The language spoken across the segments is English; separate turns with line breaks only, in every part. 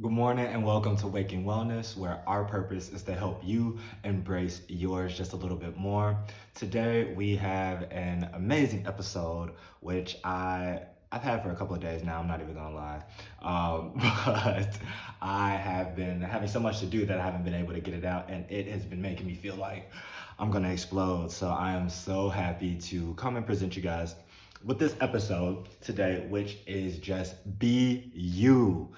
Good morning and welcome to Waking Wellness, where our purpose is to help you embrace yours just a little bit more. Today we have an amazing episode, which I've had for a couple of days now. I'm not even gonna lie, but I have been having so much to do that I haven't been able to get it out, and it has been making me feel like I'm gonna explode. So I am so happy to come and present you guys with this episode today, which is just be you.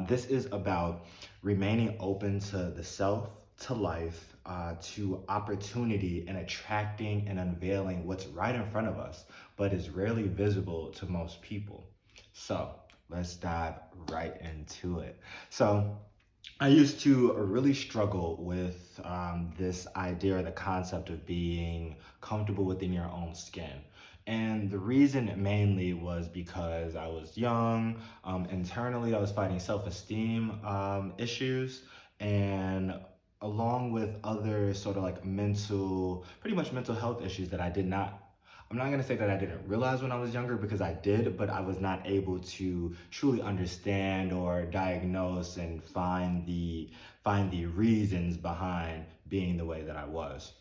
This is about remaining open to the self, to life, to opportunity, and attracting and unveiling what's right in front of us, but is rarely visible to most people. So let's dive right into it. So, I used to really struggle with this idea or the concept of being comfortable within your own skin. And the reason mainly was because I was young. Internally, I was fighting self esteem issues. And along with other sort of like pretty much mental health issues that I'm not gonna say that I didn't realize when I was younger because I did, but I was not able to truly understand or diagnose and find the reasons behind being the way that I was.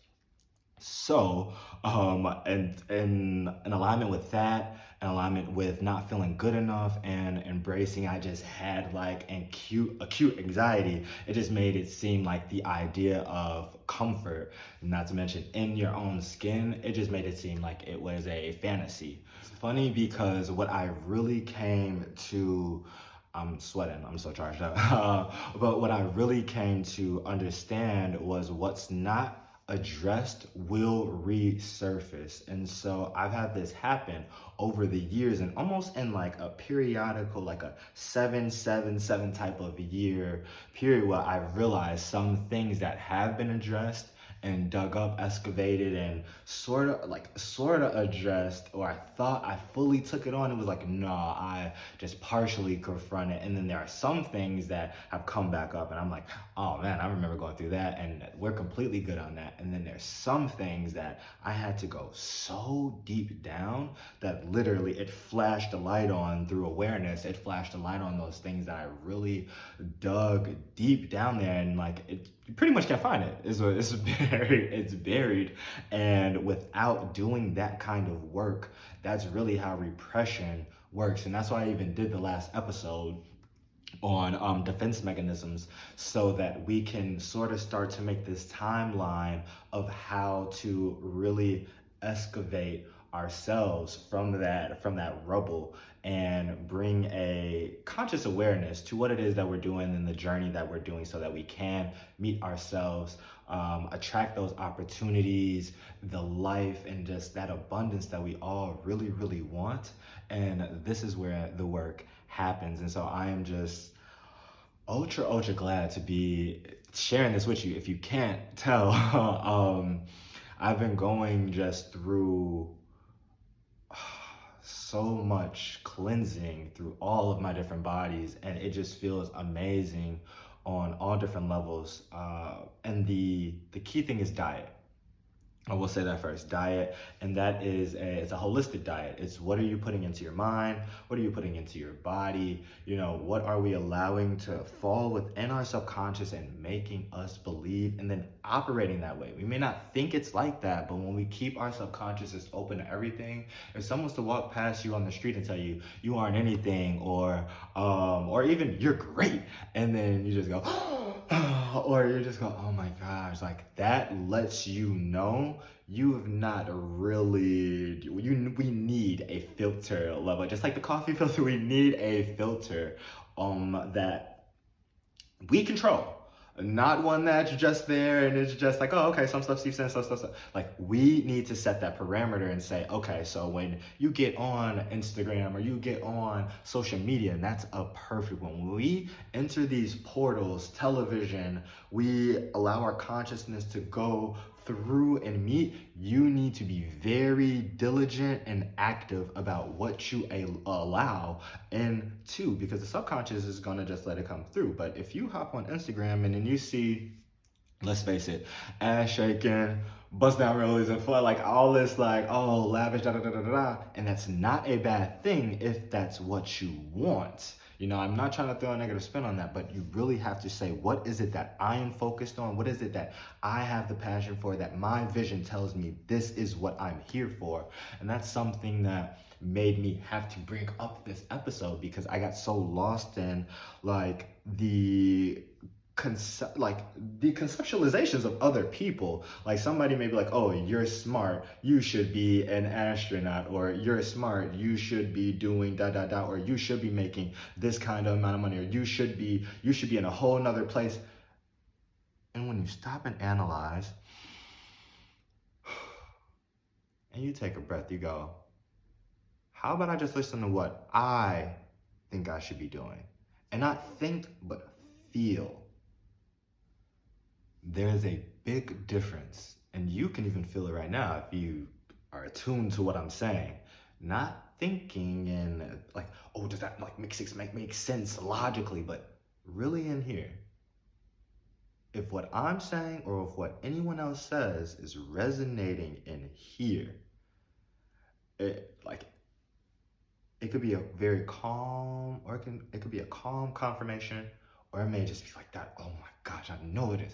So, and in alignment with that, in alignment with not feeling good enough and embracing, I just had like acute anxiety. It just made it seem like the idea of comfort, not to mention in your own skin, it just made it seem like it was a fantasy. It's funny because what I really came to I'm sweating. I'm so charged up. But what I really came to understand was what's not addressed will resurface. And so I've had this happen over the years and almost in like a periodical, like a 777 type of year period where I've realized some things that have been addressed and dug up, excavated, and sort of addressed, or I thought I fully took it on. It was like, nah, I just partially confront it. And then there are some things that have come back up, and I'm like, oh man, I remember going through that, and we're completely good on that. And then there's some things that I had to go so deep down that literally it flashed a light on through awareness. It flashed a light on those things that I really dug deep down there, and like it you pretty much can't find it. It's buried. It's buried, and without doing that kind of work, that's really how repression works. And that's why I even did the last episode on defense mechanisms so that we can sort of start to make this timeline of how to really excavate ourselves from that rubble and bring a conscious awareness to what it is that we're doing and the journey that we're doing so that we can meet ourselves, attract those opportunities, the life and just that abundance that we all really really want. And this is where the work happens. And so I am just ultra glad to be sharing this with you. If you can't tell, I've been going just through so much cleansing through all of my different bodies, and it just feels amazing on all different levels. And the key thing is diet. I will say that first, diet, and that is it's a holistic diet. It's what are you putting into your mind? What are you putting into your body? What are we allowing to fall within our subconscious and making us believe and then operating that way? We may not think it's like that, but when we keep our subconscious open to everything, if someone was to walk past you on the street and tell you you aren't anything or even you're great, and then you just go or you just go, oh my gosh, like that lets you know you have not really, we need a filter level. Just like the coffee filter, we need a filter that we control. Not one that's just there and it's just like, oh, okay, some stuff seeps in, some stuff. Like, we need to set that parameter and say, okay, so when you get on Instagram or you get on social media, and that's a perfect one. When we enter these portals, television, we allow our consciousness to go through and meet, you need to be very diligent and active about what you allow into, because the subconscious is going to just let it come through. But if you hop on Instagram and then you see, let's face it, ass shaking, bust down rollies and fun, like all this, like, lavish, da da da da da, and that's not a bad thing if that's what you want. I'm not trying to throw a negative spin on that, but you really have to say, what is it that I am focused on? What is it that I have the passion for, that my vision tells me this is what I'm here for? And that's something that made me have to bring up this episode, because I got so lost in like the conceptualizations of other people. Like somebody may be like, oh, you're smart, you should be an astronaut, or you're smart, you should be doing da da da, or you should be making this kind of amount of money, or you should be in a whole nother place. And when you stop and analyze and you take a breath, you go, how about I just listen to what I think I should be doing? And not think, but feel. There's a big difference, and you can even feel it right now if you are attuned to what I'm saying. Not thinking and like, oh, does that like make sense logically, but really in here. If what I'm saying or if what anyone else says is resonating in here, like it could be a very calm, or it could be a calm confirmation, or it may just be like that. Oh my gosh, I know it is.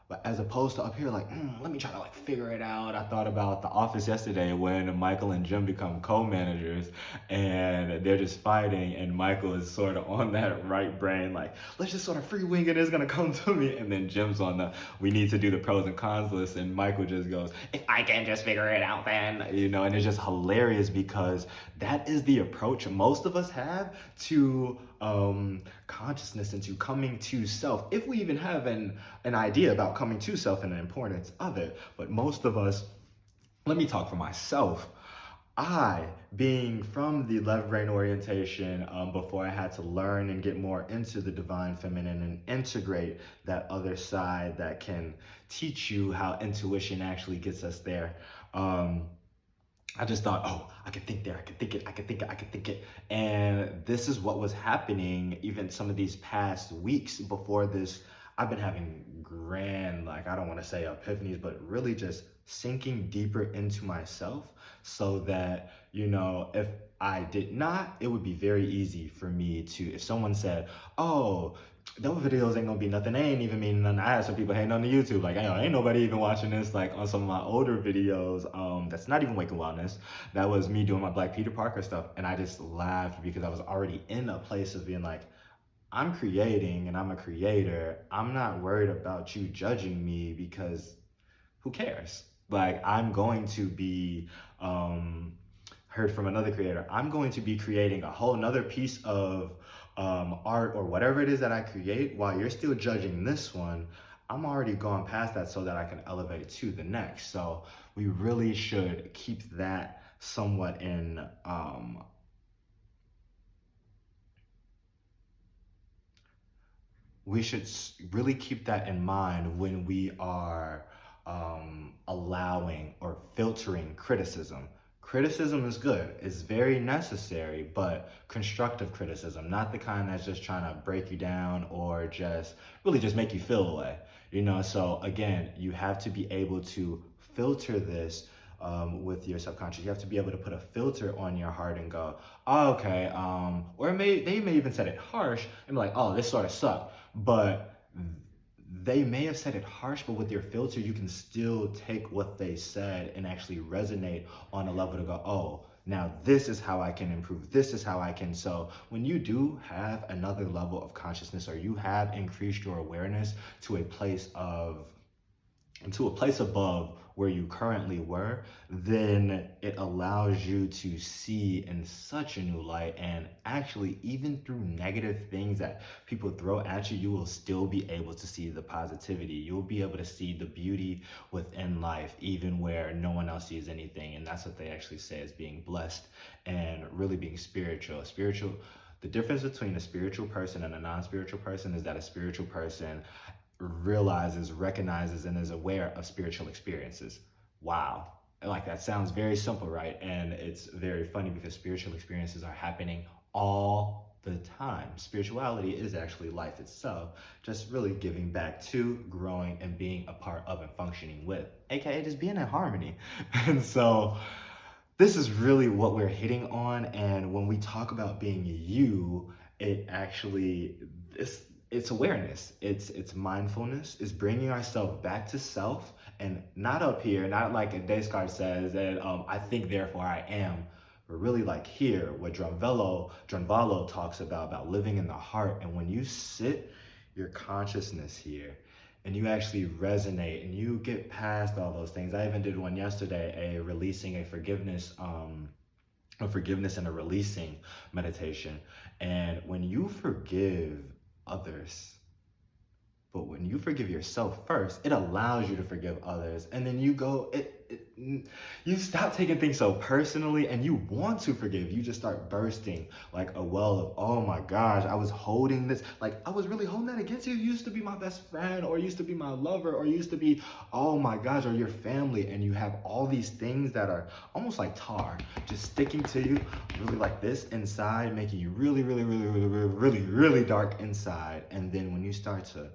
But as opposed to up here, like, let me try to like figure it out. I thought about The Office yesterday when Michael and Jim become co-managers and they're just fighting, and Michael is sort of on that right brain, like, let's just sort of free wing it, it's gonna come to me. And then Jim's on the, we need to do the pros and cons list, and Michael just goes, if I can just figure it out then, and it's just hilarious because that is the approach most of us have to consciousness and to coming to self, if we even have an idea about coming to self and the importance of it. But most of us, let me talk for myself. I, being from the left brain orientation, before I had to learn and get more into the divine feminine and integrate that other side that can teach you how intuition actually gets us there. I just thought, oh, I could think there, I could think it, I could think it, I could think it. And this is what was happening even some of these past weeks before this. I've been having grand, like, I don't want to say epiphanies, but really just sinking deeper into myself, so that, if I did not, it would be very easy for me to, if someone said, oh, those videos ain't gonna be nothing, they ain't even mean nothing. I had some people hating on the YouTube, like, ain't nobody even watching this, like on some of my older videos, that's not even Wake and Wellness. That was me doing my Black Peter Parker stuff, and I just laughed because I was already in a place of being like, I'm creating and I'm a creator. I'm not worried about you judging me, because who cares? Like, I'm going to be, heard from another creator, I'm going to be creating a whole nother piece of art or whatever it is that I create, while you're still judging this one. I'm already gone past that so that I can elevate to the next. So we really should keep that somewhat in we should really keep that in mind when we are allowing or filtering criticism. Criticism is good, it's very necessary, but constructive criticism, not the kind that's just trying to break you down or just really just make you feel away. So again, you have to be able to filter this with your subconscious. You have to be able to put a filter on your heart and go, oh, okay, or they may even said it harsh and be like, oh, this sort of sucked. But they may have said it harsh, but with your filter, you can still take what they said and actually resonate on a level to go, oh, now this is how I can improve. This is how I can. So when you do have another level of consciousness, or you have increased your awareness to a place above where you currently were, then it allows you to see in such a new light. And actually, even through negative things that people throw at you, you will still be able to see the positivity. You'll be able to see the beauty within life, even where no one else sees anything. And that's what they actually say is being blessed and really being spiritual. The difference between a spiritual person and a non-spiritual person is that a spiritual person recognizes, and is aware of spiritual experiences. Wow. Like, that sounds very simple, right? And it's very funny because spiritual experiences are happening all the time. Spirituality is actually life itself, just really giving back to, growing, and being a part of and functioning with, aka just being in harmony. And so this is really what we're hitting on. And when we talk about being you, it actually, it's awareness, it's mindfulness, it's bringing ourselves back to self, and not up here, not like Descartes says that I think therefore I am, but really like here, what Dronvallo talks about living in the heart. And when you sit your consciousness here and you actually resonate and you get past all those things. I even did one yesterday, a forgiveness and a releasing meditation. And when you forgive others, but when you forgive yourself first, it allows you to forgive others. And then you stop taking things so personally and you want to forgive. You just start bursting like a well of, oh my gosh, I was holding this. Like, I was really holding that against you. You used to be my best friend, or used to be my lover, or used to be, oh my gosh, or your family. And you have all these things that are almost like tar, just sticking to you really like this inside, making you really, really, really, really, really, really, really dark inside. And then when you start to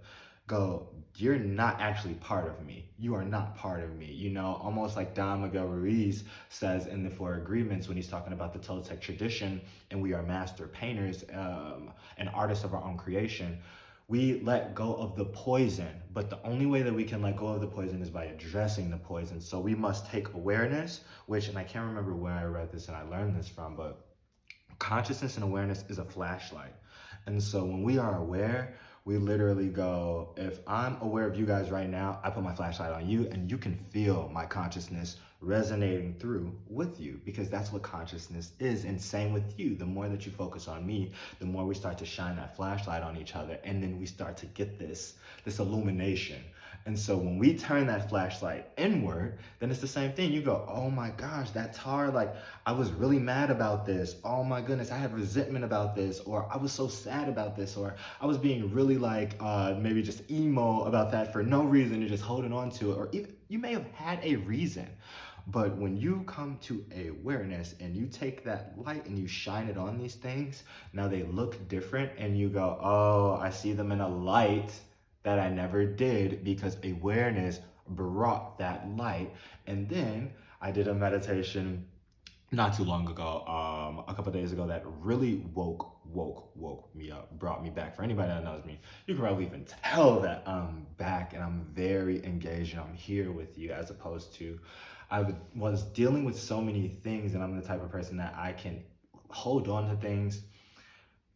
go, you're not actually part of me. You are not part of me. You know, almost like Don Miguel Ruiz says in the Four Agreements when he's talking about the Toltec tradition, and we are master painters and artists of our own creation. We let go of the poison, but the only way that we can let go of the poison is by addressing the poison. So we must take awareness, which, and I can't remember where I read this and I learned this from, but consciousness and awareness is a flashlight. And so when we are aware, we literally go, if I'm aware of you guys right now, I put my flashlight on you and you can feel my consciousness resonating through with you, because that's what consciousness is. And same with you. The more that you focus on me, the more we start to shine that flashlight on each other. And then we start to get this illumination. And so when we turn that flashlight inward, then it's the same thing. You go, oh my gosh, that tar, like, I was really mad about this. Oh my goodness, I had resentment about this, or I was so sad about this, or I was being really like maybe just emo about that for no reason. You're just holding on to it, or even you may have had a reason. But when you come to awareness and you take that light and you shine it on these things, now they look different and you go, oh, I see them in a light that I never did, because awareness brought that light. And then I did a meditation not too long ago, a couple days ago, that really woke me up, brought me back. For anybody that knows me, you can probably even tell that I'm back and I'm very engaged and I'm here with you, as opposed to was dealing with so many things, and I'm the type of person that I can hold on to things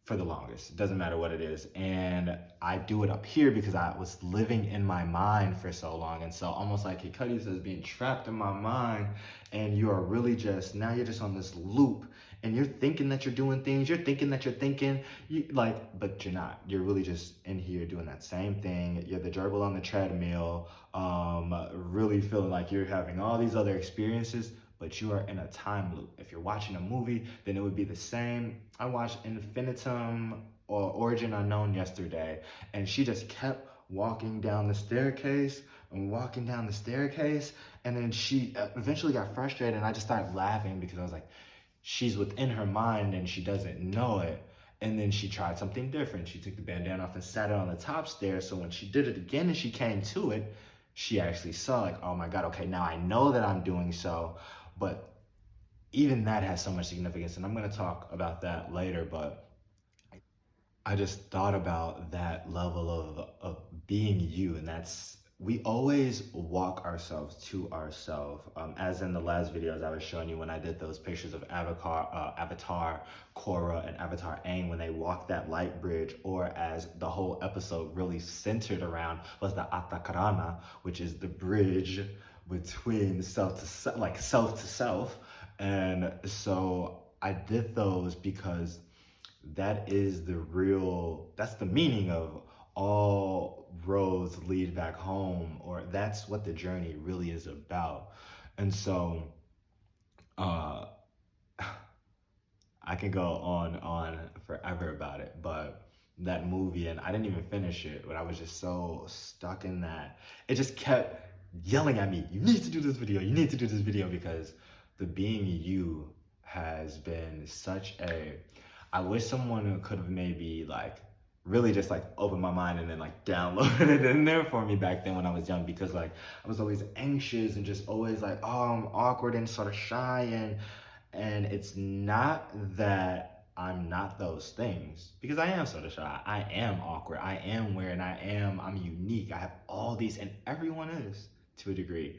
for the longest. It doesn't matter what it is. And I do it up here because I was living in my mind for so long. And so almost like Hikari says, being trapped in my mind, and you are really just, now you're just on this loop and you're thinking that you're doing things, you're thinking that you're thinking, but you're not. You're really just in here doing that same thing. You're the gerbil on the treadmill, really feeling like you're having all these other experiences, but you are in a time loop. If you're watching a movie, then it would be the same. I watched Infinitum or Origin Unknown yesterday, and she just kept walking down the staircase and walking down the staircase, and then she eventually got frustrated, and I just started laughing because I was like, she's within her mind and she doesn't know it. And then she tried something different. She took the bandana off and sat it on the top stairs, so when she did it again and she came to it, she actually saw, like, oh my God, okay, now I know that I'm doing so. But even that has so much significance, and I'm going to talk about that later. But I just thought about that level of being you, and that's, we always walk ourselves to ourselves. As in the last videos I was showing you when I did those pictures of Avatar, Korra, and Avatar Aang, when they walked that light bridge, or as the whole episode really centered around was the Atakarana, which is the bridge between self to self. And so I did those because that's the meaning of all roads lead back home, or that's what the journey really is about. And so I can go on forever about it, but that movie, and I didn't even finish it, but I was just so stuck in that. It just kept yelling at me, you need to do this video, you need to do this video, because the being you has been such a, I wish someone could have maybe like really just like opened my mind and then like downloaded it in there for me back then when I was young, because like I was always anxious and just always like, oh, I'm awkward and sort of shy, and it's not that I'm not those things because I am social shy. I am awkward. I am weird. I'm unique. I have all these, and everyone is to a degree.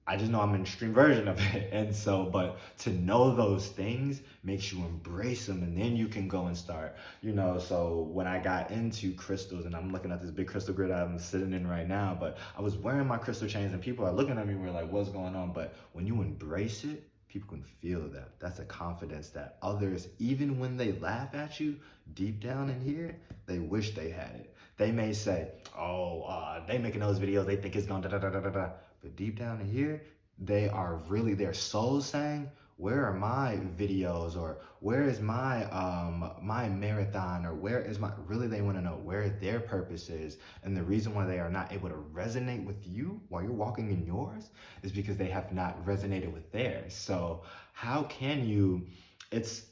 I just know I'm an extreme version of it. And so, but to know those things makes you embrace them, and then you can go and start, So when I got into crystals, and I'm looking at this big crystal grid I'm sitting in right now, but I was wearing my crystal chains and people are looking at me, we're like, what's going on? But when you embrace it, people can feel that. That's a confidence that others, even when they laugh at you, deep down in here, they wish they had it. They may say, oh, they making those videos, they think it's going da da da da da da. But deep down in here, they are really, their souls saying, where are my videos, or where is my marathon, or where is my, really they want to know where their purpose is. And the reason why they are not able to resonate with you while you're walking in yours is because they have not resonated with theirs. So how can you, it's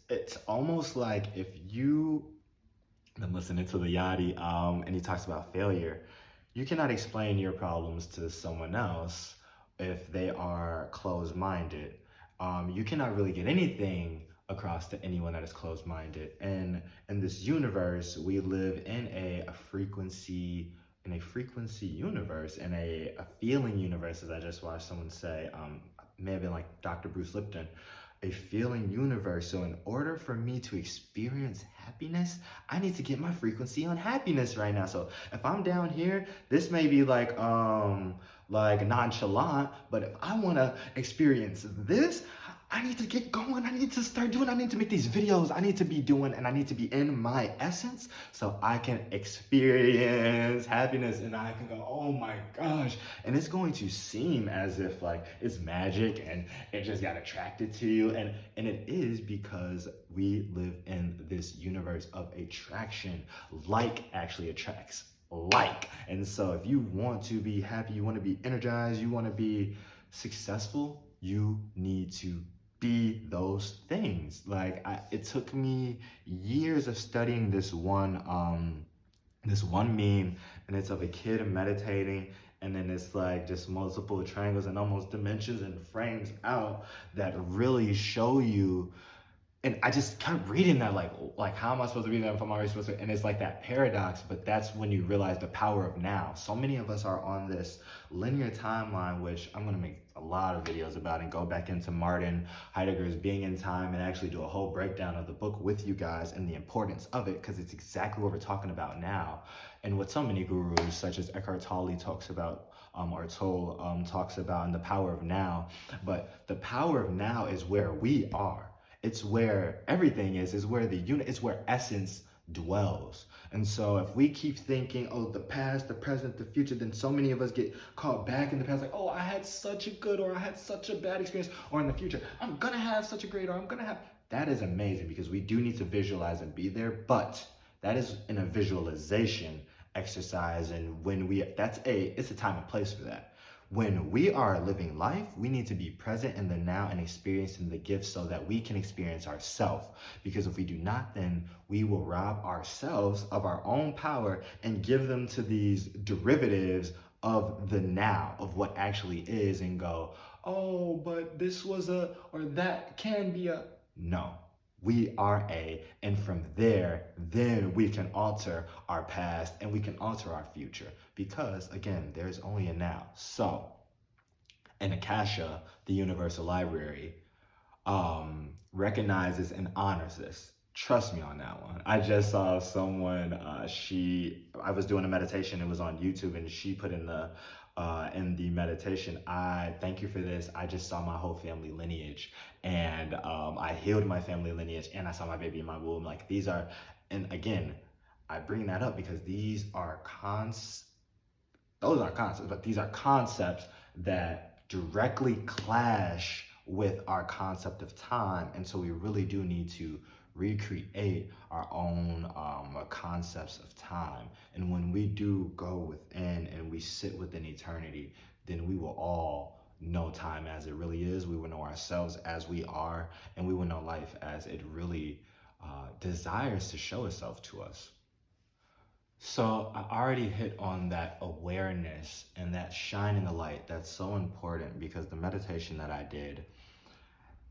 almost like if you, I'm listening to the Yachty, and he talks about failure. You cannot explain your problems to someone else if they are closed-minded. You cannot really get anything across to anyone that is closed-minded. And in this universe, we live in a frequency universe, in a feeling universe, as I just watched someone say, may have been like Dr. Bruce Lipton, a feeling universe. So in order for me to experience happiness, I need to get my frequency on happiness right now. So if I'm down here, this may be like nonchalant, but if I want to experience this, I need to get going. I need to start doing, I need to make these videos. I need to be doing, and I need to be in my essence so I can experience happiness, and I can go, oh my gosh. And it's going to seem as if like it's magic and it just got attracted to you. And it is, because we live in this universe of attraction. Like actually attracts like. And so if you want to be happy, you want to be energized, you want to be successful, you need to be those things. Like it took me years of studying this one meme, and it's of a kid meditating, and then it's like just multiple triangles and almost dimensions and frames out that really show you. And I just kept reading that, like how am I supposed to read that if I'm already supposed to? And it's like that paradox, but that's when you realize the power of now. So many of us are on this linear timeline, which I'm gonna make a lot of videos about and go back into Martin Heidegger's Being in Time and actually do a whole breakdown of the book with you guys and the importance of it, because it's exactly what we're talking about now. And what so many gurus, such as Eckhart Tolle talks about, talks about, and the power of now. But the power of now is where we are. It's where everything is where it's where essence dwells. And so if we keep thinking, oh, the past, the present, the future, then so many of us get caught back in the past, like, oh, I had such a good, or I had such a bad experience, or in the future, I'm gonna have such a great, or I'm gonna have, that is amazing, because we do need to visualize and be there, but that is in a visualization exercise. And when it's a time and place for that. When we are living life, we need to be present in the now and experiencing the gifts so that we can experience ourselves. Because if we do not, then we will rob ourselves of our own power and give them to these derivatives of the now, of what actually is, and go, oh, but this was or that can be a, no. We are and from there, then we can alter our past and we can alter our future, because again, there's only a now. So, and Akasha, the Universal Library, recognizes and honors this. Trust me on that one. I just saw someone, I was doing a meditation, it was on YouTube, and she put in the meditation, I thank you for this. I just saw my whole family lineage, and I healed my family lineage, and I saw my baby in my womb. Like these are, and again, I bring that up because those are concepts, but these are concepts that directly clash with our concept of time. And so we really do need to recreate our own concepts of time. And when we do go within and we sit within eternity, then we will all know time as it really is. We will know ourselves as we are, and we will know life as it really desires to show itself to us. So I already hit on that awareness and that shining the light. That's so important, because the meditation that I did,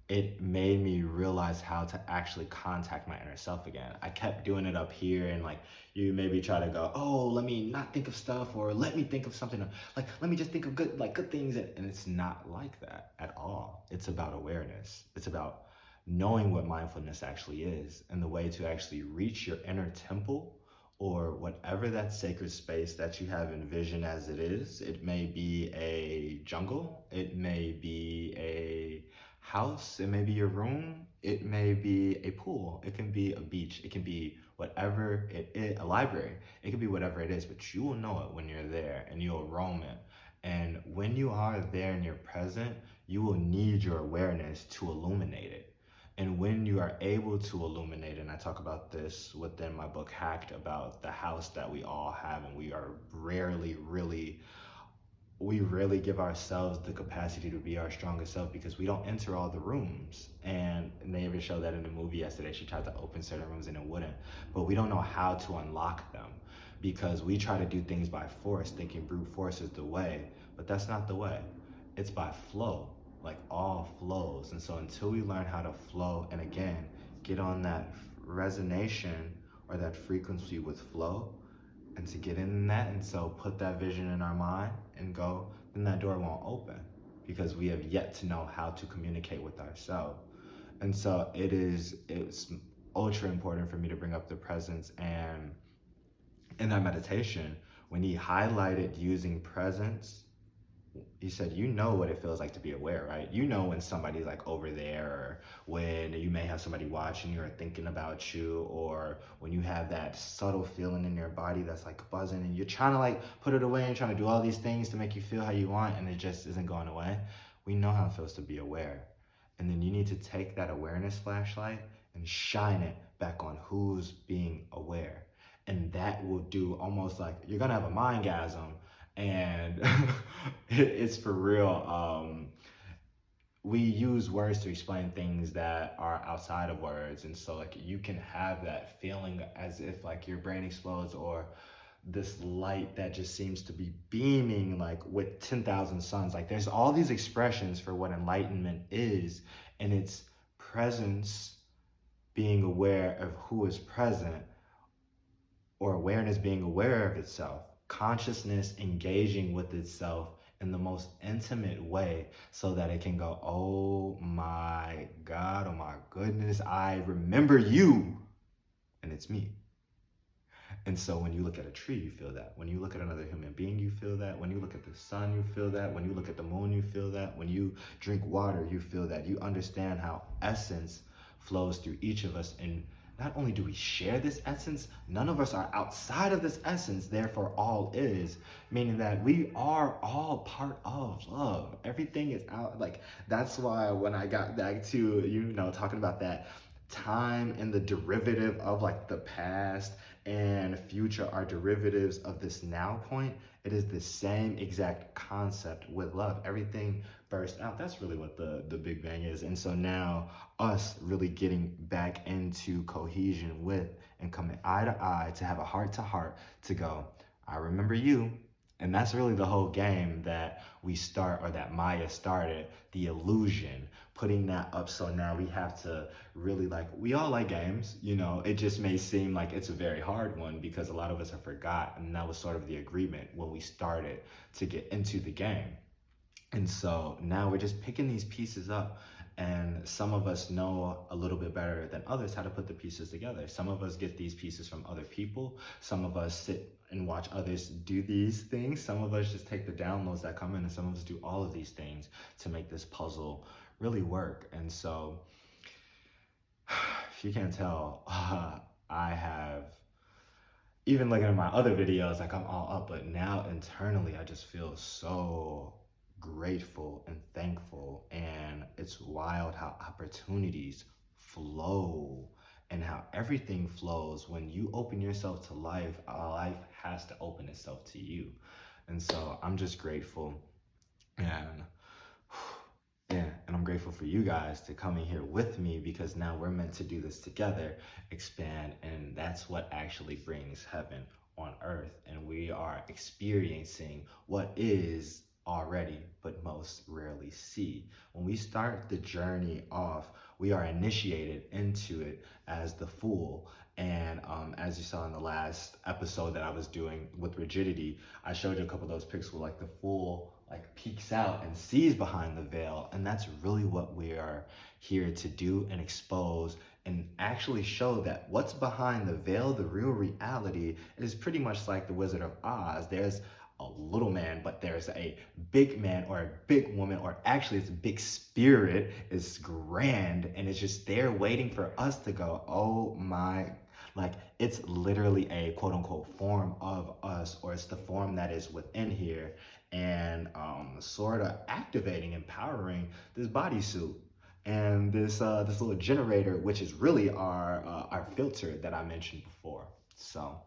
it made me realize how to actually contact my inner self again. I kept doing it up here, and like you maybe try to go, oh, let me not think of stuff, or let me think of something, like let me just think of good things, and it's not like that at all. It's about awareness. It's about knowing what mindfulness actually is, and the way to actually reach your inner temple, or whatever that sacred space that you have envisioned as it is. It may be a jungle, it may be a house, it may be your room, it may be a pool, it can be a beach, it can be whatever it is, a library, it can be whatever it is, but you will know it when you're there and you'll roam it. And when you are there and you're present, you will need your awareness to illuminate it. And when you are able to illuminate, and I talk about this within my book Hacked, about the house that we all have, and we rarely give ourselves the capacity to be our strongest self because we don't enter all the rooms. And they even showed that in the movie yesterday. She tried to open certain rooms and it wouldn't. But we don't know how to unlock them because we try to do things by force, thinking brute force is the way. But that's not the way. It's by flow, like all flows. And so until we learn how to flow, and again, get on that resonation or that frequency with flow, and to get in that, and so put that vision in our mind and go, then that door won't open because we have yet to know how to communicate with ourselves. And so it's ultra important for me to bring up the presence. And in that meditation, when he highlighted using presence, he said, you know what it feels like to be aware, right? You know when somebody's like over there, or when you may have somebody watching you or thinking about you, or when you have that subtle feeling in your body that's like buzzing and you're trying to like put it away and trying to do all these things to make you feel how you want and it just isn't going away. We know how it feels to be aware. And then you need to take that awareness flashlight and shine it back on who's being aware. And that will do almost like you're gonna have a mindgasm, and it's for real. We use words to explain things that are outside of words, and so like you can have that feeling as if like your brain explodes, or this light that just seems to be beaming like with 10,000 suns. Like there's all these expressions for what enlightenment is, and it's presence, being aware of who is present, or awareness being aware of itself, consciousness engaging with itself in the most intimate way so that it can go, oh my God, oh my goodness, I remember you, and it's me. And so when you look at a tree, you feel that. When you look at another human being, you feel that. When you look at the sun, you feel that. When you look at the moon, you feel that. When you drink water, you feel that. You understand how essence flows through each of us. And not only do we share this essence, none of us are outside of this essence, therefore all is, meaning that we are all part of love. Everything is out. Like, that's why when I got back to, talking about that time and the derivative of like the past and future are derivatives of this now point, it is the same exact concept with love. Everything bursts out. That's really what the Big Bang is. And so now us really getting back into cohesion with and coming eye to eye to have a heart to heart to go, I remember you. And that's really the whole game that we start, or that Maya started, the illusion, putting that up. So now we have to really we all like games, it just may seem like it's a very hard one because a lot of us have forgot. And that was sort of the agreement when we started to get into the game. And so now we're just picking these pieces up. And some of us know a little bit better than others how to put the pieces together. Some of us get these pieces from other people. Some of us sit and watch others do these things. Some of us just take the downloads that come in, and some of us do all of these things to make this puzzle really work. And so, if you can't tell, I have, even looking at my other videos, like I'm all up, but now internally I just feel so grateful and thankful. And it's wild how opportunities flow and how everything flows. When you open yourself to life, life has to open itself to you. And so I'm just grateful. And yeah, and I'm grateful for you guys to come in here with me, because now we're meant to do this together, expand, and that's what actually brings heaven on earth. And we are experiencing what is already, but most rarely see. When we start the journey off, we are initiated into it as the fool. And as you saw in the last episode that I was doing with rigidity, I showed you a couple of those pics where like the fool like peeks out and sees behind the veil. And that's really what we are here to do and expose and actually show that what's behind the veil, the real reality, is pretty much like the Wizard of Oz. There's a little man, but there's a big man or a big woman, or actually it's a big spirit. It's grand and it's just there waiting for us to go, oh my, like it's literally a quote unquote form of us, or it's the form that is within here, and sort of activating, empowering this bodysuit and this little generator, which is really our filter that I mentioned before. So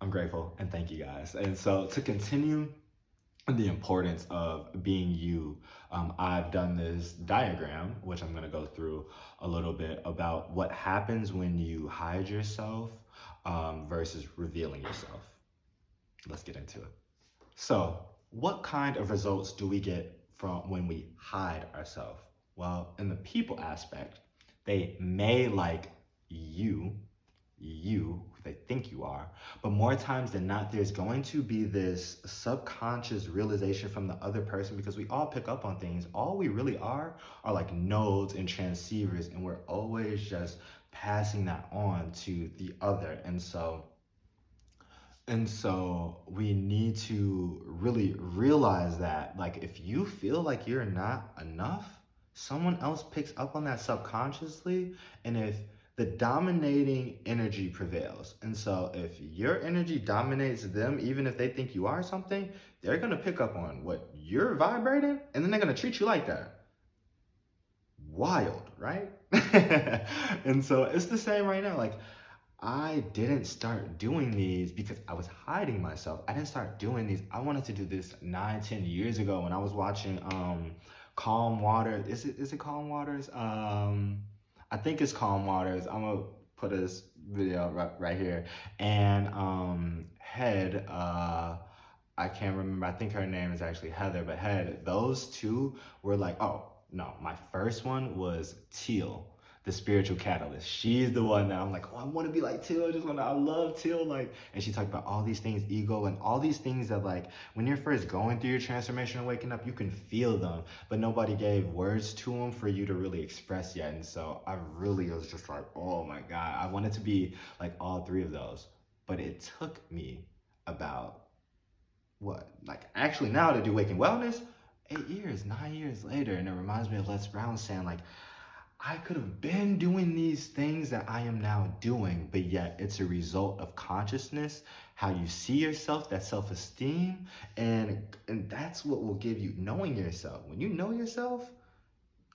I'm grateful and thank you guys. And so to continue the importance of being you, I've done this diagram, which I'm going to go through a little bit, about what happens when you hide yourself versus revealing yourself. Let's get into it. So what kind of results do we get from when we hide ourselves? Well, in the people aspect, they may like you who they think you are, but more times than not, there's going to be this subconscious realization from the other person, because we all pick up on things. All we really are like nodes and transceivers, and we're always just passing that on to the other. And so we need to really realize that, like, if you feel like you're not enough, someone else picks up on that subconsciously. And if the dominating energy prevails, and so if your energy dominates them, even if they think you are something, they're going to pick up on what you're vibrating, and then they're going to treat you like that. Wild, right? And so it's the same right now. Like, I didn't start doing these because I was hiding myself. I didn't start doing these. I wanted to do this 9-10 years ago when I was watching Calm Water. Is it Calm Waters? I think it's Calm Waters. I'm gonna put this video right here. And Head, I can't remember. I think her name is actually Heather, but Head, those two were like, oh no, my first one was Teal, the spiritual catalyst. She's the one that I'm like, oh, I want to be like Teal. I love Teal. Like, and she talked about all these things, ego, and all these things that, like, when you're first going through your transformation and waking up, you can feel them, but nobody gave words to them for you to really express yet. And so I really was just like, oh my God, I wanted to be like all three of those. But it took me about actually now to do Waking Wellness, 8 years, 9 years later. And it reminds me of Les Brown saying, like, I could have been doing these things that I am now doing, but yet it's a result of consciousness, how you see yourself, that self-esteem, and that's what will give you knowing yourself. When you know yourself,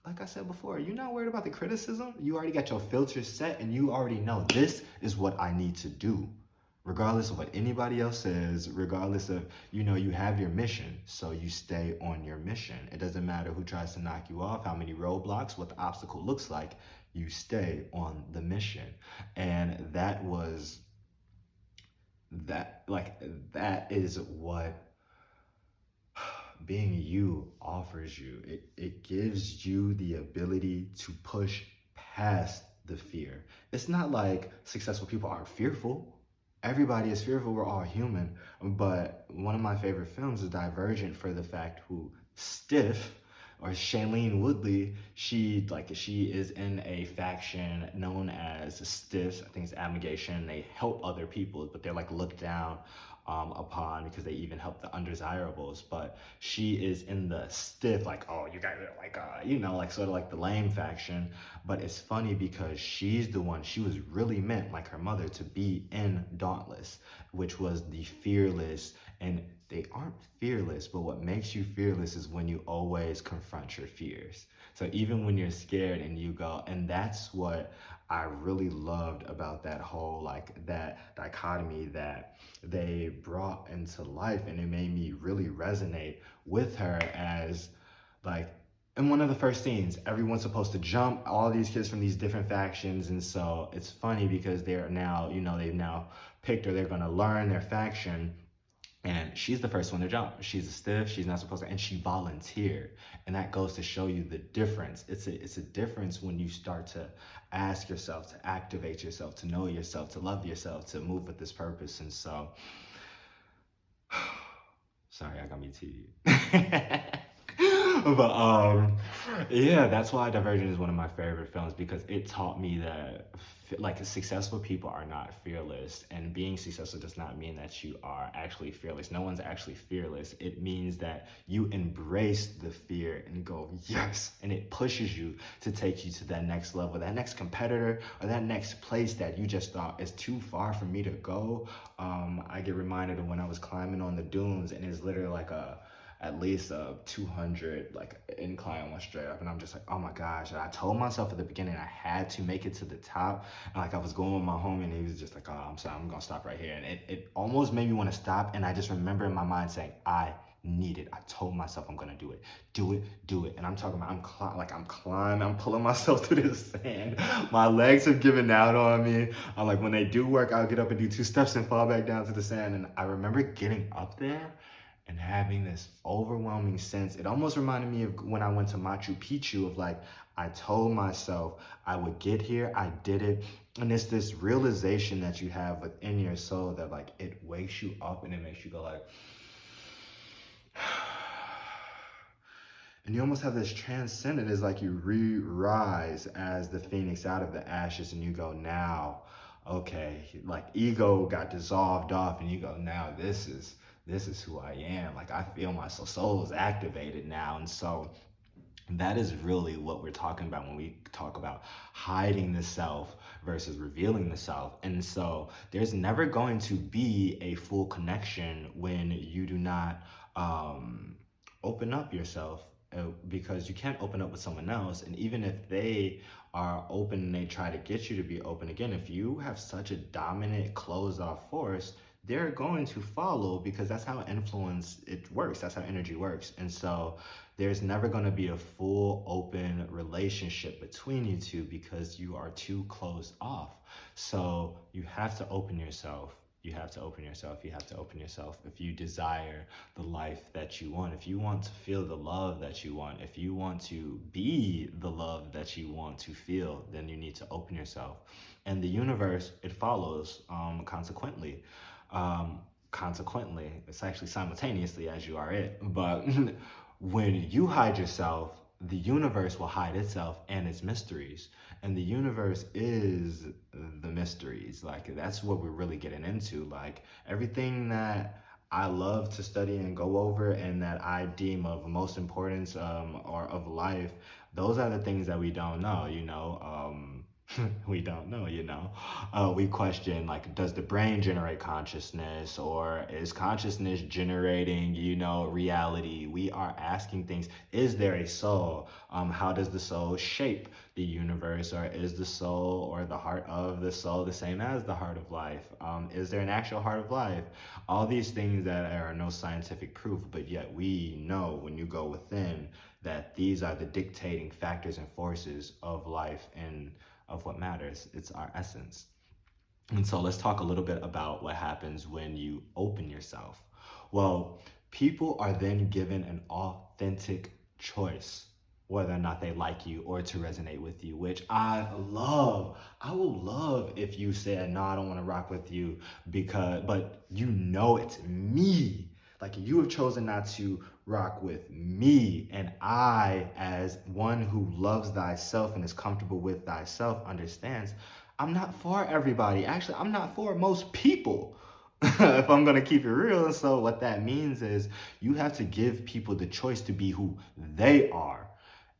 like I said before, you're not worried about the criticism. You already got your filters set, and you already know this is what I need to do. Regardless of what anybody else says, regardless of, you have your mission, so you stay on your mission. It doesn't matter who tries to knock you off, how many roadblocks, what the obstacle looks like, you stay on the mission. And that is what being you offers you. It gives you the ability to push past the fear. It's not like successful people aren't fearful. Everybody is fearful. We're all human. But one of my favorite films is Divergent, for the fact who Stiff, or Shailene Woodley, she is in a faction known as Stiffs. I think it's Abnegation. They help other people, but they're like looked down upon because they even help the undesirables. But she is in the Stiff, like, oh, you guys are like, like sort of like the lame faction. But it's funny because she's the one, she was really meant, like her mother, to be in Dauntless, which was the fearless. And they aren't fearless, but what makes you fearless is when you always confront your fears. So even when you're scared and you go, and that's what I really loved about that whole, like, that dichotomy that they brought into life. And it made me really resonate with her as, like, in one of the first scenes, everyone's supposed to jump, all these kids from these different factions. And so it's funny because they're now, they've now picked, or they're going to learn their faction. And she's the first one to jump. She's a stiff. She's not supposed to, and she volunteered. And that goes to show you the difference. It's a difference when you start to ask yourself, to activate yourself, to know yourself, to love yourself, to move with this purpose. And so, sorry, I got me teed. But yeah, that's why Divergent is one of my favorite films, because it taught me that like successful people are not fearless, and being successful does not mean that you are actually fearless. No one's actually fearless. It means that you embrace the fear and go yes, and it pushes you to take you to that next level, that next competitor, or that next place that you just thought is too far for me to go. I get reminded of when I was climbing on the dunes, and it's literally like at least a 200 like incline one straight up, and I'm just like, oh my gosh. And I told myself at the beginning I had to make it to the top, and like I was going with my homie, and he was just like, oh, I'm sorry, I'm gonna stop right here. And it almost made me want to stop, and I just remember in my mind saying, I need it. I told myself I'm gonna do it, do it. And I'm talking about I'm climbing, I'm pulling myself through the sand. My legs have given out on me. I'm like, when they do work, I'll get up and do 2 steps and fall back down to the sand. And I remember getting up there and having this overwhelming sense. It almost reminded me of when I went to Machu Picchu, of like, I told myself I would get here, I did it. And it's this realization that you have within your soul that like, it wakes you up and it makes you go like, and you almost have this transcendent. It's like you re-rise as the phoenix out of the ashes, and you go, now, okay, like ego got dissolved off, and you go, now this is who I am. Like I feel my soul is activated now. And so that is really what we're talking about when we talk about hiding the self versus revealing the self. And so there's never going to be a full connection when you do not open up yourself, because you can't open up with someone else. And even if they are open and they try to get you to be open again, if you have such a dominant closed off force, they're going to follow, because that's how influence it works. That's how energy works. And so there's never going to be a full open relationship between you two, because you are too closed off. So you have to open yourself. You have to open yourself. You have to open yourself if you desire the life that you want. If you want to feel the love that you want, if you want to be the love that you want to feel, then you need to open yourself. And the universe, it follows consequently. Consequently, it's actually simultaneously as you are it. But when you hide yourself, the universe will hide itself and its mysteries. And the universe is the mysteries. Like that's what we're really getting into. Like everything that I love to study and go over, and that I deem of most importance or of life, those are the things that we don't know, you know. We don't know, you know. We question, like, does the brain generate consciousness, or is consciousness generating, you know, reality? We are asking things. Is there a soul? How does the soul shape the universe? Or is the soul or the heart of the soul the same as the heart of life? Is there an actual heart of life? All these things that are no scientific proof, but yet we know when you go within that these are the dictating factors and forces of life and of what matters. It's our essence. And so let's talk a little bit about what happens when you open yourself. Well, people are then given an authentic choice whether or not they like you or to resonate with you, which I love. I will love if you said, no, I don't want to rock with you but you know it's me. Like you have chosen not to rock with me, and I, as one who loves thyself and is comfortable with thyself, understands I'm not for everybody. Actually, I'm not for most people. If I'm gonna keep it real. So what that means is you have to give people the choice to be who they are.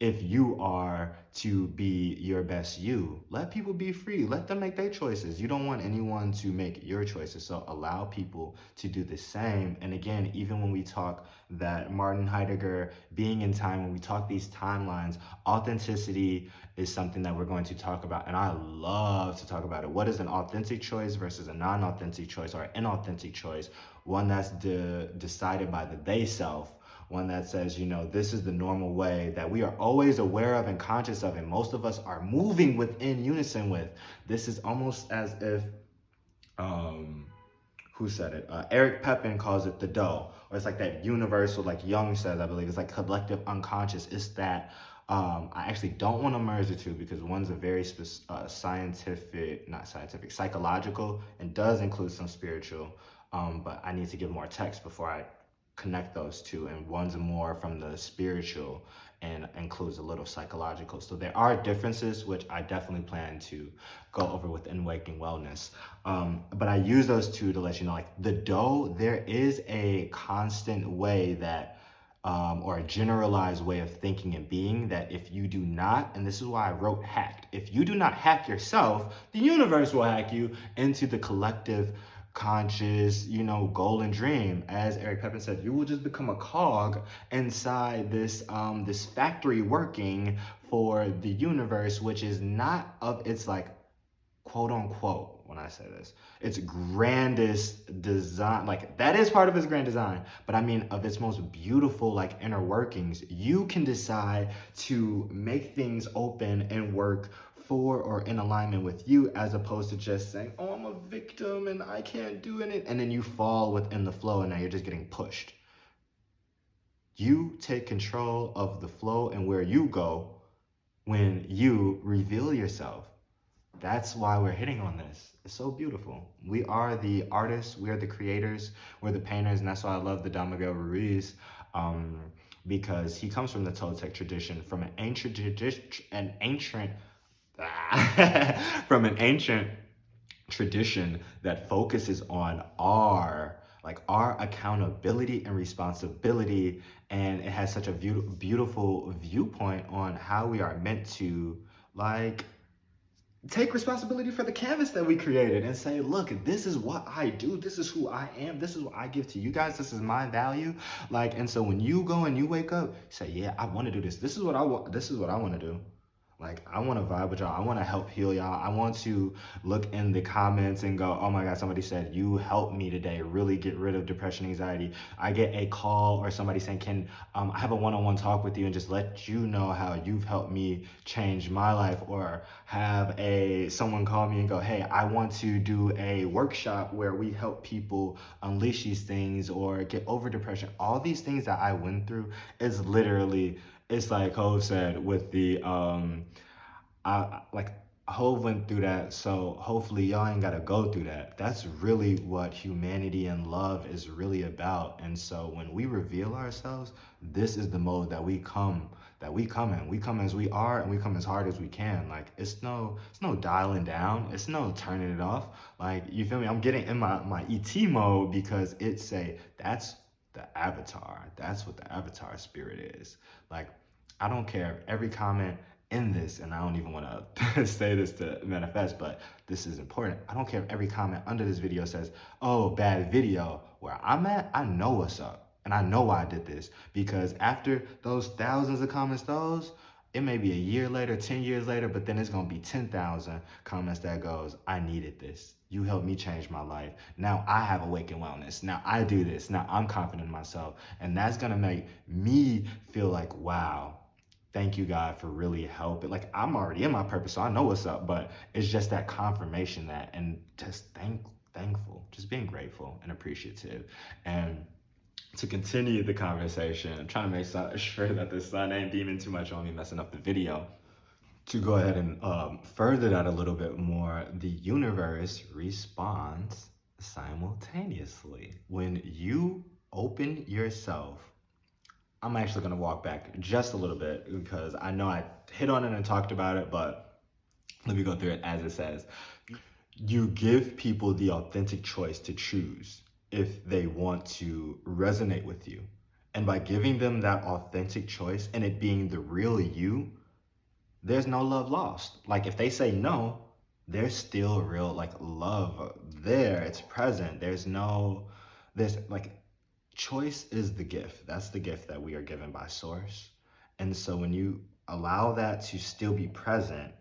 If you are to be your best you, let people be free. Let them make their choices. You don't want anyone to make your choices. So allow people to do the same. And again, even when we talk that Martin Heidegger, being in time, when we talk these timelines, authenticity is something that we're going to talk about. And I love to talk about it. What is an authentic choice versus a non-authentic choice, or an inauthentic choice? One that's decided by the they self. One that says, you know, this is the normal way that we are always aware of and conscious of, and most of us are moving within unison with. This is almost as if who said it? Eric Pepin calls it the dough, or it's like that universal, like Jung says, I believe, it's like collective unconscious. It's that I actually don't want to merge the two because one's a very scientific, not scientific, psychological, and does include some spiritual. But I need to give more text before I connect those two, and one's more from the spiritual and includes a little psychological. So there are differences, which I definitely plan to go over within Waking Wellness. But I use those two to let you know, like the dough, there is a constant way that or a generalized way of thinking and being that if you do not, and this is why I wrote hacked, if you do not hack yourself, the universe will hack you into the collective conscious, goal and dream. As Eric Pepin said, you will just become a cog inside this factory working for the universe, which is not of its like quote unquote, when I say this, its grandest design, like that is part of its grand design, but I mean of its most beautiful like inner workings. You can decide to make things open and work for or in alignment with you, as opposed to just saying, oh, I'm a victim and I can't do it, and then you fall within the flow and now you're just getting pushed. You take control of the flow and where you go when you reveal yourself. That's why we're hitting on this. It's so beautiful. We are the artists, we are the creators, we're the painters, and that's why I love the Don Miguel Ruiz, because he comes from the Toltec tradition, from an ancient from an ancient tradition that focuses on our accountability and responsibility, and it has such a beautiful viewpoint on how we are meant to take responsibility for the canvas that we created and say, look, this is what I do, this is who I am, this is what I give to you guys, this is my value. And so when you go and you wake up, say, yeah, I want to do this, this is what I want to do. I want to vibe with y'all. I want to help heal y'all. I want to look in the comments and go, oh my God, somebody said, you helped me today really get rid of depression, anxiety. I get a call or somebody saying, can I have a one-on-one talk with you and just let you know how you've helped me change my life? Or have someone call me and go, hey, I want to do a workshop where we help people unleash these things or get over depression. All these things that I went through is literally, it's like Hov said with the Hov went through that, so hopefully y'all ain't gotta go through that. That's really what humanity and love is really about. And so when we reveal ourselves, this is the mode that we come in. We come as we are, and we come as hard as we can. It's no dialing down, it's no turning it off. You feel me? I'm getting in my ET mode because that's the avatar. That's what the avatar spirit is. I don't care if every comment in this, and I don't even want to say this to manifest, but this is important. I don't care if every comment under this video says, oh, bad video. Where I'm at, I know what's up. And I know why I did this. Because after those thousands of comments, it may be a year later, 10 years later, but then it's going to be 10,000 comments that goes, I needed this. You helped me change my life. Now I have Awaken Wellness. Now I do this. Now I'm confident in myself. And that's going to make me feel like, wow, thank you, God, for really helping. I'm already in my purpose, so I know what's up, but it's just that confirmation and just thankful, just being grateful and appreciative. And to continue the conversation, I'm trying to make sure that the sun ain't beaming too much on me, messing up the video. To go ahead and further that a little bit more, the universe responds simultaneously. When you open yourself, I'm actually going to walk back just a little bit because I know I hit on it and talked about it, but let me go through it as it says. You give people the authentic choice to choose if they want to resonate with you. And by giving them that authentic choice and it being the real you, there's no love lost. If they say no, there's still real love there. It's present. Choice is the gift. That's the gift that we are given by Source. And so when you allow that to still be present,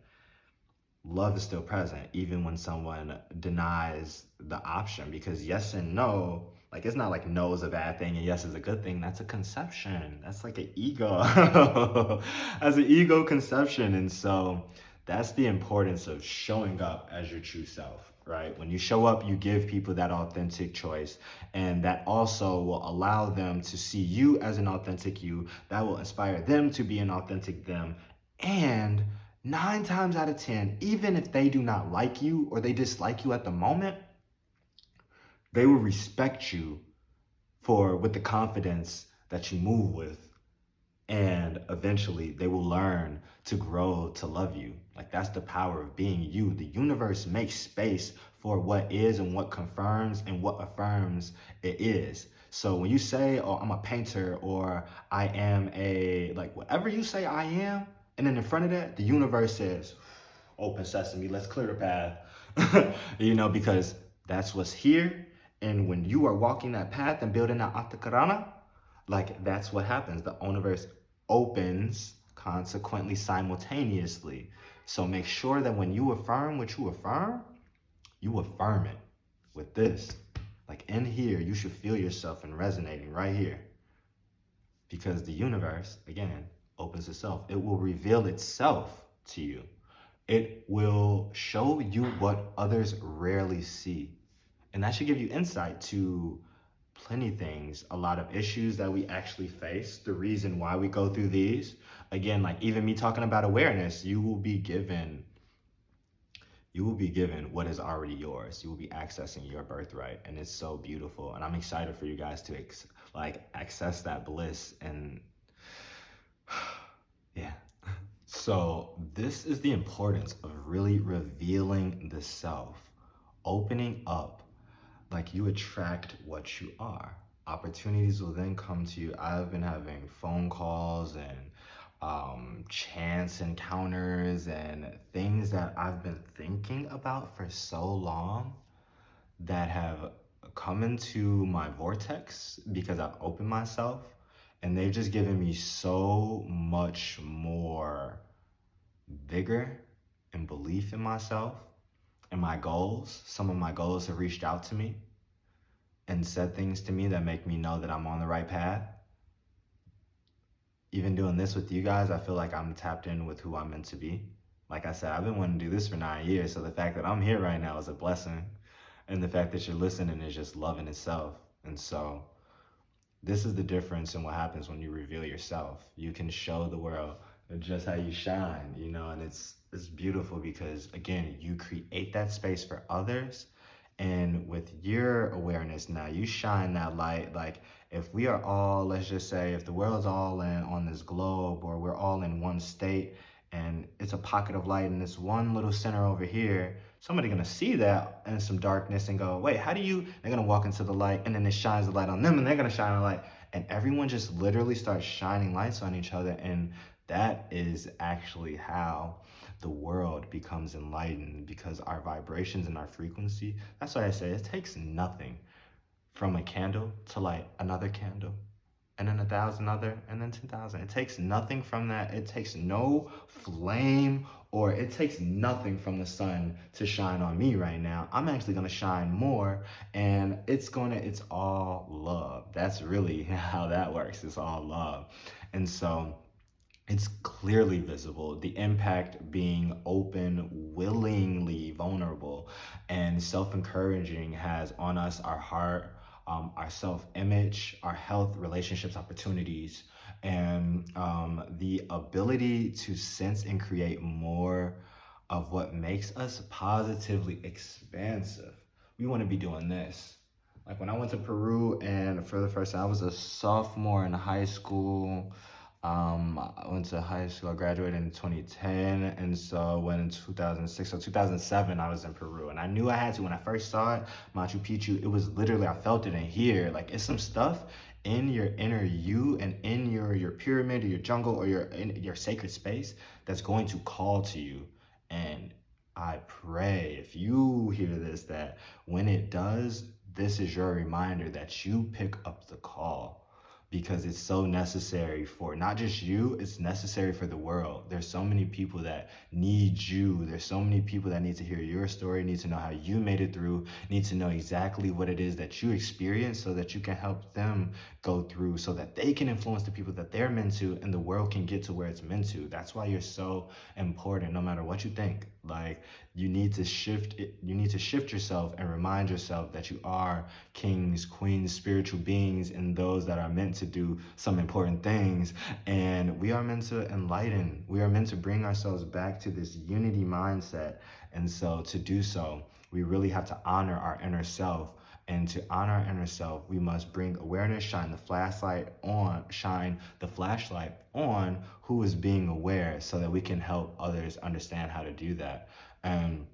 love is still present, even when someone denies the option. Because yes and no, it's not like no is a bad thing and yes is a good thing. That's a conception. That's like an ego. That's an ego conception. And so That's the importance of showing up as your true self, right? When you show up, you give people that authentic choice, and that also will allow them to see you as an authentic you. That will inspire them to be an authentic them. And 9 times out of 10, even if they do not like you or they dislike you at the moment, they will respect you for with the confidence that you move with, and eventually they will learn to grow to love you. Like, that's the power of being you. The universe makes space for what is and what confirms and what affirms it is. So when you say, oh, I'm a painter, or I am a, like, whatever you say I am, and then in front of that the universe says, open sesame, let's clear the path. Because that's what's here. And when you are walking that path and building that atakarana, like, that's what happens. The universe opens consequently simultaneously. So make sure that when you affirm what you affirm it with this. Like, in here, you should feel yourself and resonating right here. Because the universe, again, opens itself. It will reveal itself to you. It will show you what others rarely see. And that should give you insight to plenty things, a lot of issues that we actually face, the reason why we go through these. Again, like, even me talking about awareness, you will be given what is already yours. You will be accessing your birthright, and it's so beautiful. And I'm excited for you guys to access that bliss. And yeah. So this is the importance of really revealing the self, opening up. Like, you attract what you are. Opportunities will then come to you. I've been having phone calls and chance encounters and things that I've been thinking about for so long that have come into my vortex because I've opened myself, and they've just given me so much more vigor and belief in myself and my goals. Some of my goals have reached out to me and said things to me that make me know that I'm on the right path. Even doing this with you guys, I feel like I'm tapped in with who I'm meant to be. Like I said, I've been wanting to do this for 9 years, so the fact that I'm here right now is a blessing. And the fact that you're listening is just love in itself. And so this is the difference in what happens when you reveal yourself. You can show the world just how you shine, and it's beautiful because, again, you create that space for others. And with your awareness now, you shine that light. Like, if we are all, let's just say, if the world's all in on this globe, or we're all in one state, and it's a pocket of light in this one little center over here, somebody's gonna see that in some darkness and go, wait, how do you? They're gonna walk into the light, and then it shines the light on them, and they're gonna shine a light, and everyone just literally starts shining lights on each other. And that is actually how the world becomes enlightened, because our vibrations and our frequency. That's why I say it takes nothing from a candle to light another candle, and then 1,000 other, and then 10,000. It takes nothing from that. It takes no flame, or it takes nothing from the sun to shine on me right now. I'm actually gonna shine more, and it's all love. That's really how that works. It's all love. And so it's clearly visible, the impact being open, willingly vulnerable, and self-encouraging has on us, our heart, our self-image, our health, relationships, opportunities, and the ability to sense and create more of what makes us positively expansive. We want to be doing this. Like, when I went to Peru, and for the first time, I was a sophomore in high school. I went to high school, I graduated in 2010, and so when in 2006, so 2007, I was in Peru, and I knew I had to. When I first saw it, Machu Picchu, it was literally, I felt it in here. Like, it's some stuff in your inner you, and in your pyramid, or your jungle, or your sacred space, that's going to call to you. And I pray, if you hear this, that when it does, this is your reminder that you pick up the call. because it's so necessary for not just you, it's necessary for the world. There's so many people that need you. There's so many people that need to hear your story, need to know how you made it through, need to know exactly what it is that you experienced so that you can help them go through, so that they can influence the people that they're meant to, and the world can get to where it's meant to. That's why you're so important, no matter what you think. Like, you need to shift it, you need to shift yourself and remind yourself that you are kings, queens, spiritual beings, and those that are meant to do some important things. And we are meant to enlighten. We are meant to bring ourselves back to this unity mindset. And so to do so, we really have to honor our inner self. And to honor our inner self, we must bring awareness, shine the flashlight on who is being aware, so that we can help others understand how to do that. And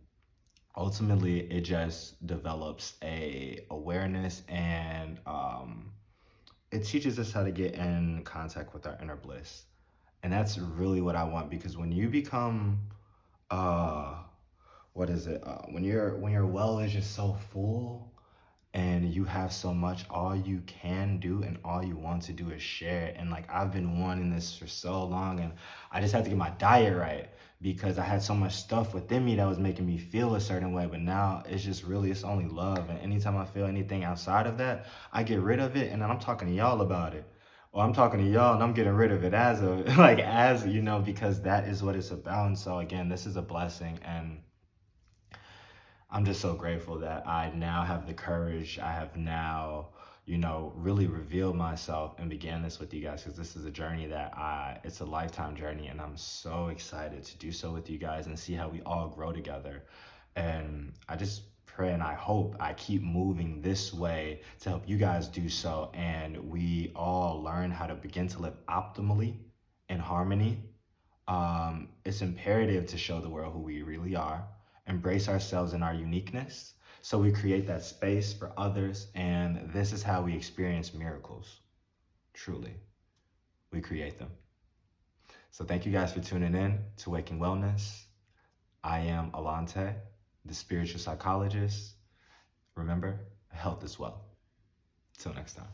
ultimately, it just develops a awareness, and it teaches us how to get in contact with our inner bliss. And that's really what I want, because when you become uh what is it, when your well is just so full and you have so much, all you can do and all you want to do is share. And like, I've been wanting this for so long, and I just had to get my diet right, because I had so much stuff within me that was making me feel a certain way. But now it's just really, it's only love. And anytime I feel anything outside of that, I get rid of it, and then I'm talking to y'all about it. Or I'm talking to y'all and I'm getting rid of it as a like, as you know, because that is what it's about. And so again, this is a blessing, and I'm just so grateful that I now have the courage. I have now, really revealed myself and began this with you guys, because this is a journey that it's a lifetime journey, and I'm so excited to do so with you guys and see how we all grow together. And I just pray and I hope I keep moving this way to help you guys do so, and we all learn how to begin to live optimally in harmony. It's imperative to show the world who we really are, embrace ourselves and our uniqueness, so we create that space for others. And this is how we experience miracles. Truly, we create them. So thank you guys for tuning in to Waking Wellness. I am Alante, the spiritual psychologist. Remember, health is wealth. Till next time.